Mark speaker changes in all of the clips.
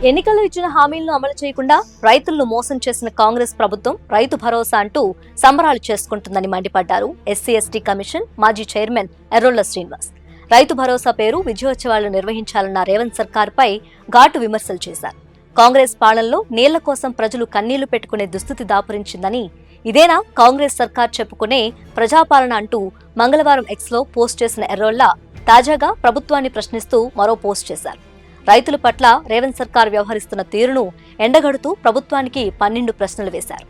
Speaker 1: ఎన్నికల్లో ఇచ్చిన హామీలను అమలు చేయకుండా రైతులను మోసం చేసిన కాంగ్రెస్ ప్రభుత్వం రైతు భరోసా అంటూ సంబరాలు చేసుకుంటుందని మండిపడ్డారు ఎస్సీ ఎస్టీ కమిషన్ మాజీ చైర్మన్ ఎర్రోళ్ల శ్రీనివాస్. రైతు భరోసా పేరు విజయోత్సవాలు నిర్వహించాలన్న రేవంత్ సర్కార్పై ఘాటు విమర్శలు చేశారు. కాంగ్రెస్ పాలనలో నీళ్ల కోసం ప్రజలు కన్నీళ్లు పెట్టుకునే దుస్థితి దాపురించిందని, ఇదేనా కాంగ్రెస్ సర్కార్ చెప్పుకునే ప్రజాపాలన అంటూ మంగళవారం ఎక్స్లో పోస్ట్ చేసిన ఎర్రోళ్ల తాజాగా ప్రభుత్వాన్ని ప్రశ్నిస్తూ మరో పోస్ట్ చేశారు. రైతుల పట్ల రేవంత్ సర్కార్ వ్యవహరిస్తున్న తీరును ఎండగడుతూ ప్రభుత్వానికి 12 ప్రశ్నలు వేశారు.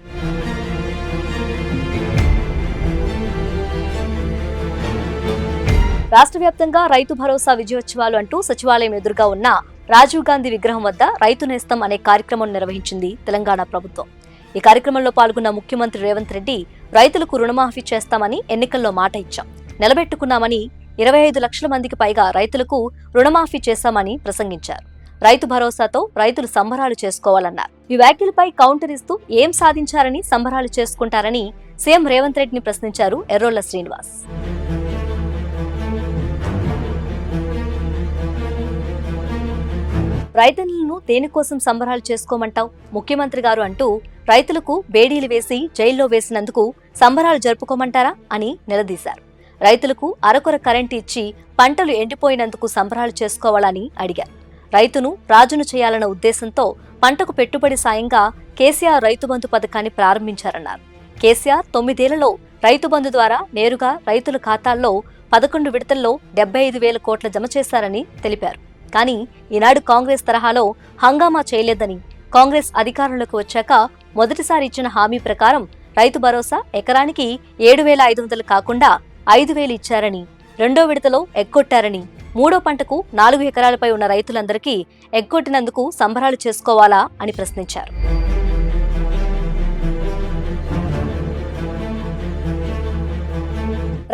Speaker 1: రాష్ట్ర వ్యాప్తంగా రైతు భరోసా విజయోత్సవాలు అంటూ సచివాలయం ఎదురుగా ఉన్న రాజీవ్ గాంధీ విగ్రహం వద్ద రైతు నేస్తం అనే కార్యక్రమం నిర్వహించింది తెలంగాణ ప్రభుత్వం. ఈ కార్యక్రమంలో పాల్గొన్న ముఖ్యమంత్రి రేవంత్ రెడ్డి రైతులకు రుణమాఫీ చేస్తామని ఎన్నికల్లో మాట ఇచ్చాం, నిలబెట్టుకున్నామని, 25 లక్షల మందికి పైగా రైతులకు రుణమాఫీ చేశామని ప్రసంగించారు. రైతు భరోసాతో రైతులు సంబరాలు చేసుకోవాలన్నారు. ఈ వ్యాఖ్యలపై కౌంటర్ ఇస్తూ ఏం సాధించారని సంబరాలు చేసుకుంటారని సీఎం రేవంత్ రెడ్డిని ప్రశ్నించారు ఎర్రోళ్ల శ్రీనివాస్. రైతన్నులను దేనికోసం సంబరాలు చేసుకోమంటావు ముఖ్యమంత్రి గారు అంటూ రైతులకు బేడీలు వేసి జైల్లో వేసినందుకు సంబరాలు జరుపుకోమంటారా అని నిలదీశారు. రైతులకు అరకొర కరెంటు ఇచ్చి పంటలు ఎండిపోయినందుకు సంబరాలు చేసుకోవాలని అడిగారు. రైతును రాజును చేయాలన్న ఉద్దేశంతో పంటకు పెట్టుబడి సాయంగా కేసీఆర్ రైతు బంధు పథకాన్ని ప్రారంభించారన్నారు. కేసీఆర్ 9 ఏళ్లలో రైతు బంధు ద్వారా నేరుగా రైతుల ఖాతాల్లో 11 విడతల్లో 75,000 కోట్ల జమ చేశారని తెలిపారు. కానీ ఈనాడు కాంగ్రెస్ తరహాలో హంగామా చేయలేదని, కాంగ్రెస్ అధికారంలోకి వచ్చాక మొదటిసారి ఇచ్చిన హామీ ప్రకారం రైతు భరోసా ఎకరానికి 7,500 కాకుండా 5,000 ఇచ్చారని, రెండో విడతలో ఎగ్గొట్టారని, మూడో పంటకు 4 ఎకరాలపై ఉన్న రైతులందరికీ ఎగ్గొట్టినందుకు సంబరాలు చేసుకోవాలా అని ప్రశ్నించారు.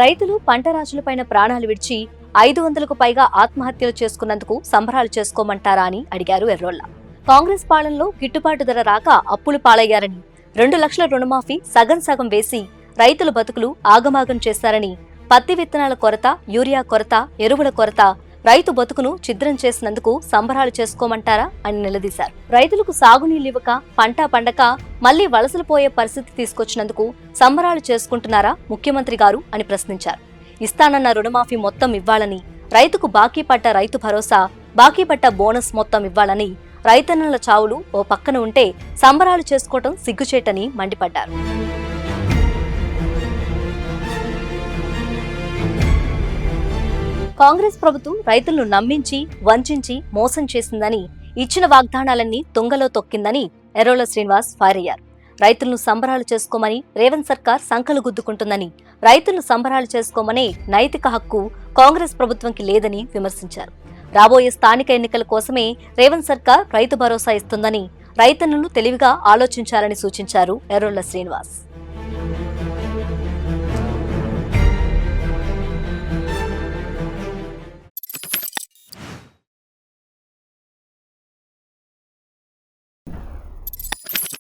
Speaker 1: రైతులు పంట రాశులపైన ప్రాణాలు విడిచి 500కు పైగా ఆత్మహత్యలు చేసుకున్నందుకు సంబరాలు చేసుకోమంటారా అని అడిగారు ఎర్రోళ్ల. కాంగ్రెస్ పాలనలో గిట్టుబాటు ధర రాక అప్పులు పాలయ్యారని, 2 లక్షల రుణమాఫీ సగం సగం వేసి రైతుల బతుకులు ఆగమాగం చేశారని, పత్తి విత్తనాల కొరత, యూరియా కొరత, ఎరువుల కొరత రైతు బతుకును ఛిద్రం చేసినందుకు సంబరాలు చేసుకోమంటారా అని నిలదీశారు. రైతులకు సాగునీళ్లివ్వక పంట పండక మళ్లీ వలసలు పోయే పరిస్థితి తీసుకొచ్చినందుకు సంబరాలు చేసుకుంటున్నారా ముఖ్యమంత్రి గారు అని ప్రశ్నించారు. ఇస్తానన్న రుణమాఫీ మొత్తం ఇవ్వాలని, రైతుకు బాకీ పడ్డ రైతు భరోసా, బాకీ పడ్డ బోనస్ మొత్తం ఇవ్వాలని, రైతన్నల చావులు ఓ పక్కన ఉంటే సంబరాలు చేసుకోవటం సిగ్గుచేటని మండిపడ్డారు. కాంగ్రెస్ ప్రభుత్వం రైతులను నమ్మించి, వంచించి మోసం చేసిందని, ఇచ్చిన వాగ్దానాలన్నీ తుంగలో తొక్కిందని ఎర్రోళ్ల శ్రీనివాస్ ఫైర్ అయ్యారు. రైతులను సంబరాలు చేసుకోమని రేవంత్ సర్కార్ సంకలు గుద్దుకుంటుందని, రైతులను సంబరాలు చేసుకోమనే నైతిక హక్కు కాంగ్రెస్ ప్రభుత్వంకి లేదని విమర్శించారు. రాబోయే స్థానిక ఎన్నికల కోసమే రేవంత్ సర్కార్ రైతు భరోసా ఇస్తుందని, రైతన్నులు తెలివిగా ఆలోచించాలని సూచించారు ఎర్రోళ్ల శ్రీనివాస్.